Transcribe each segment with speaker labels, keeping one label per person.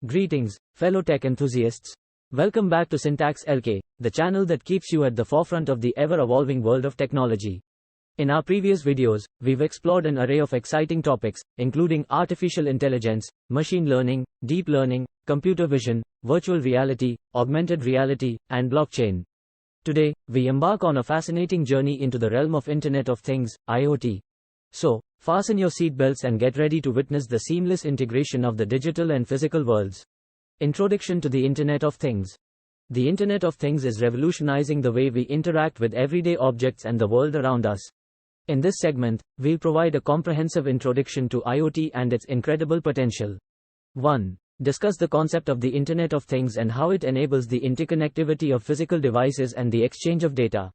Speaker 1: Greetings, fellow tech enthusiasts. Welcome back to Syntax LK, the channel that keeps you at the forefront of the ever-evolving world of technology. In our previous videos, we've explored an array of exciting topics, including artificial intelligence, machine learning, deep learning, computer vision, virtual reality, augmented reality, and blockchain. Today, we embark on a fascinating journey into the realm of Internet of Things, IoT. So, fasten your seatbelts and get ready to witness the seamless integration of the digital and physical worlds. Introduction to the Internet of Things. The Internet of Things is revolutionizing the way we interact with everyday objects and the world around us. In this segment, we'll provide a comprehensive introduction to IoT and its incredible potential. 1. Discuss the concept of the Internet of Things and how it enables the interconnectivity of physical devices and the exchange of data.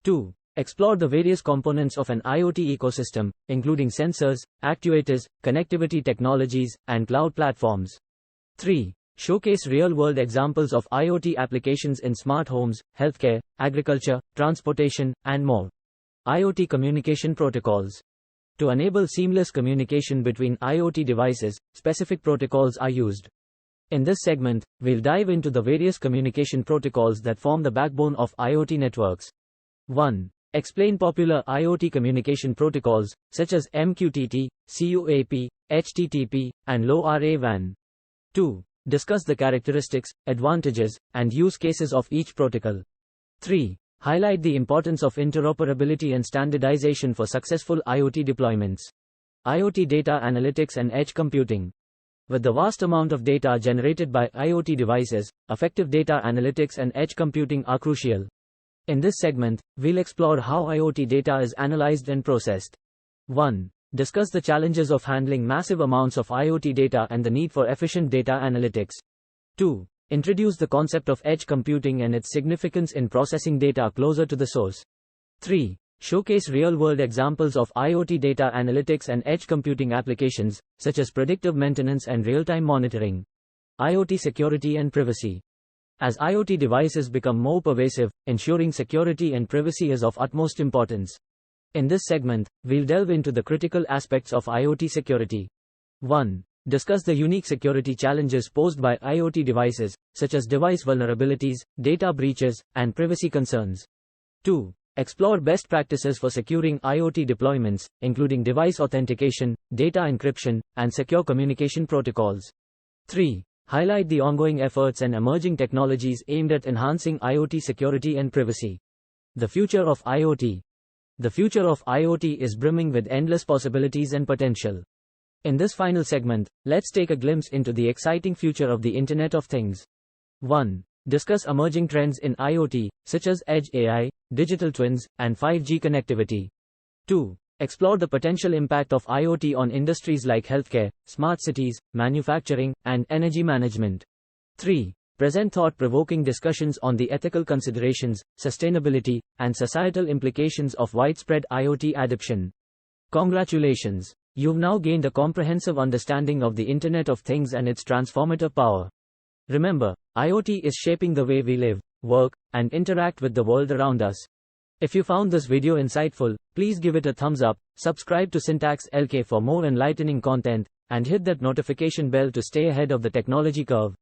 Speaker 1: 2. Explore the various components of an IoT ecosystem, including sensors, actuators, connectivity technologies, and cloud platforms. 3. Showcase real-world examples of IoT applications in smart homes, healthcare, agriculture, transportation, and more. IoT communication protocols. To enable seamless communication between IoT devices, specific protocols are used. In this segment, we'll dive into the various communication protocols that form the backbone of IoT networks. 1. Explain popular IoT communication protocols, such as MQTT, CoAP, HTTP, and LoRaWAN. 2. Discuss the characteristics, advantages, and use cases of each protocol. 3. Highlight the importance of interoperability and standardization for successful IoT deployments. IoT data analytics and edge computing. With the vast amount of data generated by IoT devices, effective data analytics and edge computing are crucial. In this segment, we'll explore how IoT data is analyzed and processed. 1. Discuss the challenges of handling massive amounts of IoT data and the need for efficient data analytics. 2. Introduce the concept of edge computing and its significance in processing data closer to the source. 3. Showcase real-world examples of IoT data analytics and edge computing applications, such as predictive maintenance and real-time monitoring. IoT security and privacy. As IoT devices become more pervasive, ensuring security and privacy is of utmost importance. In this segment, we'll delve into the critical aspects of IoT security. 1. Discuss the unique security challenges posed by IoT devices, such as device vulnerabilities, data breaches, and privacy concerns. 2. Explore best practices for securing IoT deployments, including device authentication, data encryption, and secure communication protocols. 3. Highlight the ongoing efforts and emerging technologies aimed at enhancing IoT security and privacy. The future of IoT. The future of IoT is brimming with endless possibilities and potential. In this final segment, let's take a glimpse into the exciting future of the Internet of Things. 1. Discuss emerging trends in IoT, such as Edge AI, digital twins, and 5G connectivity. 2. Explore the potential impact of IoT on industries like healthcare, smart cities, manufacturing, and energy management. 3. Present thought-provoking discussions on the ethical considerations, sustainability, and societal implications of widespread IoT adoption. Congratulations! You've now gained a comprehensive understanding of the Internet of Things and its transformative power. Remember, IoT is shaping the way we live, work, and interact with the world around us. If you found this video insightful, please give it a thumbs up, subscribe to Syntax LK for more enlightening content, and hit that notification bell to stay ahead of the technology curve.